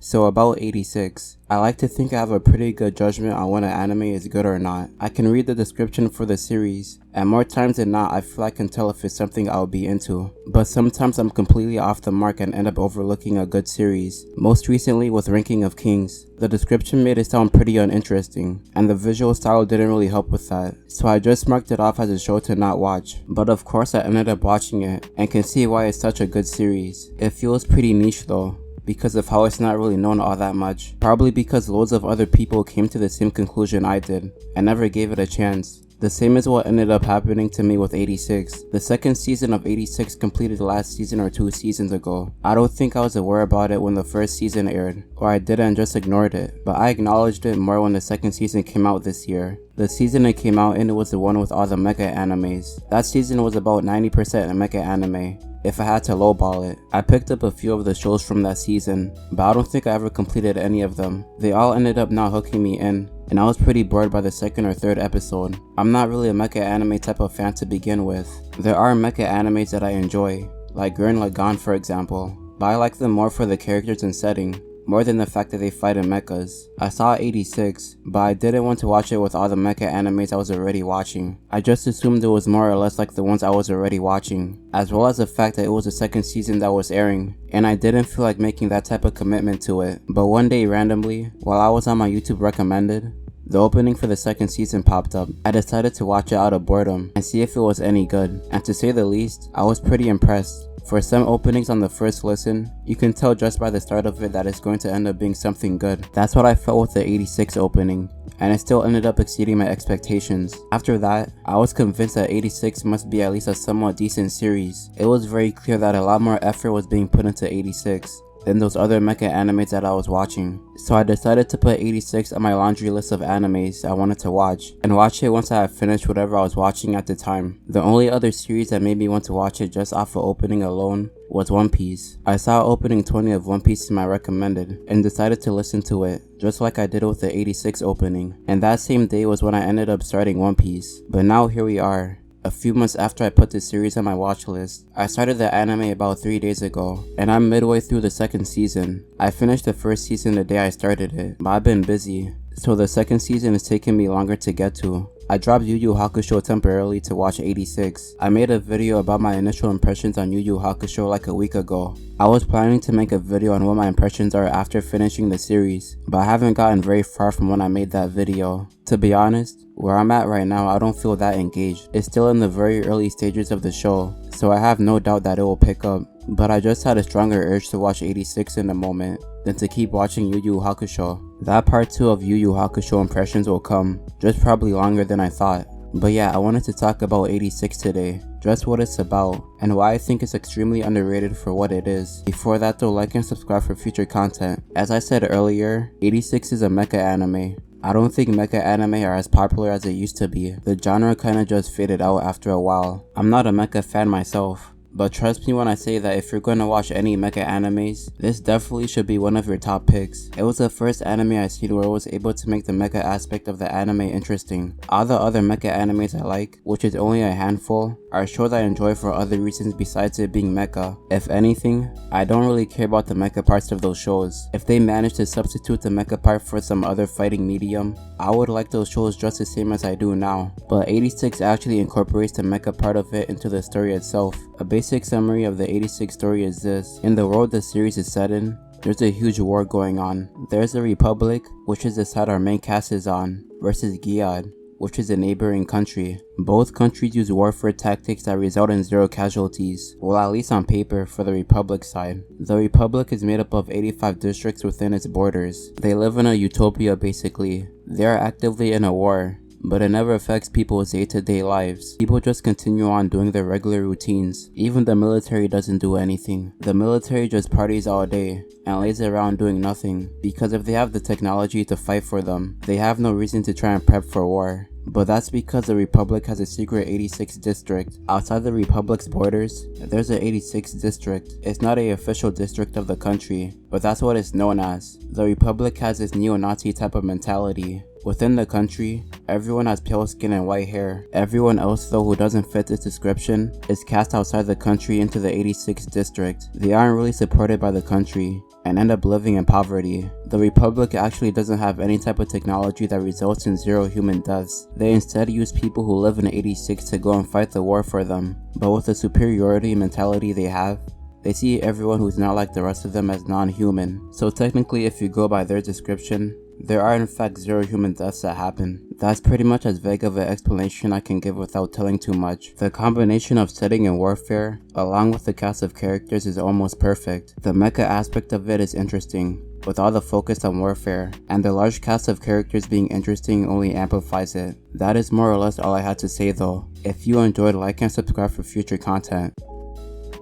So about 86, I like to think I have a pretty good judgment on when an anime is good or not. I can read the description for the series, and more times than not I feel I can tell if it's something I'll be into. But sometimes I'm completely off the mark and end up overlooking a good series. Most recently with Ranking of Kings, the description made it sound pretty uninteresting, and the visual style didn't really help with that, so I just marked it off as a show to not watch. But of course I ended up watching it, and can see why it's such a good series. It feels pretty niche though, because of how it's not really known all that much. Probably because loads of other people came to the same conclusion I did, and never gave it a chance. The same is what ended up happening to me with 86. The second season of 86 completed last season or 2 seasons ago. I don't think I was aware about it when the first season aired, or I did and just ignored it, but I acknowledged it more when the second season came out this year. The season it came out in was the one with all the mecha animes. That season was about 90% a mecha anime, if I had to lowball it. I picked up a few of the shows from that season, but I don't think I ever completed any of them. They all ended up not hooking me in, and I was pretty bored by the second or third episode. I'm not really a mecha anime type of fan to begin with. There are mecha animes that I enjoy, like Gurren Lagann for example, but I like them more for the characters and setting, more than the fact that they fight in mechas. I saw 86, but I didn't want to watch it with all the mecha animes I was already watching. I just assumed it was more or less like the ones I was already watching, as well as the fact that it was the second season that was airing, and I didn't feel like making that type of commitment to it. But one day randomly, while I was on my YouTube recommended, the opening for the second season popped up. I decided to watch it out of boredom and see if it was any good, and to say the least, I was pretty impressed. For some openings on the first listen, you can tell just by the start of it that it's going to end up being something good. That's what I felt with the 86 opening, and it still ended up exceeding my expectations. After that, I was convinced that 86 must be at least a somewhat decent series. It was very clear that a lot more effort was being put into 86 than those other mecha animes that I was watching. So I decided to put 86 on my laundry list of animes I wanted to watch, and watch it once I had finished whatever I was watching at the time. The only other series that made me want to watch it just off of opening alone was One Piece. I saw opening 20 of One Piece in my recommended, and decided to listen to it, just like I did with the 86 opening. And that same day was when I ended up starting One Piece. But now here we are. A few months after I put this series on my watch list. I started the anime about 3 days ago, and I'm midway through the second season. I finished the first season the day I started it, but I've been busy, so the second season is taking me longer to get to. I dropped Yu Yu Hakusho temporarily to watch 86. I made a video about my initial impressions on Yu Yu Hakusho like a week ago. I was planning to make a video on what my impressions are after finishing the series, but I haven't gotten very far from when I made that video. To be honest, where I'm at right now I don't feel that engaged. It's still in the very early stages of the show, so I have no doubt that it will pick up. But I just had a stronger urge to watch 86 in the moment than to keep watching Yu Yu Hakusho. That part 2 of Yu Yu Hakusho impressions will come, just probably longer than I thought. But yeah, I wanted to talk about 86 today, just what it's about, and why I think it's extremely underrated for what it is. Before that though, like and subscribe for future content. As I said earlier, 86 is a mecha anime. I don't think mecha anime are as popular as it used to be. The genre kinda just faded out after a while. I'm not a mecha fan myself, but trust me when I say that if you're gonna watch any mecha animes, this definitely should be one of your top picks. It was the first anime I seen where I was able to make the mecha aspect of the anime interesting. All the other mecha animes I like, which is only a handful, are shows I enjoy for other reasons besides it being mecha. If anything, I don't really care about the mecha parts of those shows. If they manage to substitute the mecha part for some other fighting medium, I would like those shows just the same as I do now. But 86 actually incorporates the mecha part of it into the story itself. A basic summary of the 86 story is this. In the world the series is set in, there's a huge war going on. There's the Republic, which is the side our main cast is on, versus Giad, which is a neighboring country. Both countries use warfare tactics that result in 0 casualties, well at least on paper for the Republic side. The Republic is made up of 85 districts within its borders. They live in a utopia basically. They are actively in a war, but it never affects people's day-to-day lives. People just continue on doing their regular routines. Even the military doesn't do anything. The military just parties all day and lays around doing nothing, because if they have the technology to fight for them, they have no reason to try and prep for war. But that's because the Republic has a secret 86 district. Outside the Republic's borders, there's a 86 district. It's not an official district of the country, but that's what it's known as. The Republic has this neo-Nazi type of mentality. Within the country, everyone has pale skin and white hair. Everyone else though who doesn't fit this description is cast outside the country into the 86 district. They aren't really supported by the country. and end up living in poverty. The Republic actually doesn't have any type of technology that results in 0 human deaths. They instead use people who live in 86 to go and fight the war for them. But with the superiority mentality they have, they see everyone who's not like the rest of them as non-human. So technically, if you go by their description, there are in fact 0 human deaths that happen. That's pretty much as vague of an explanation I can give without telling too much. The combination of setting and warfare, along with the cast of characters, is almost perfect. The mecha aspect of it is interesting, with all the focus on warfare, and the large cast of characters being interesting only amplifies it. That is more or less all I had to say though. If you enjoyed, like and subscribe for future content.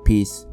Peace.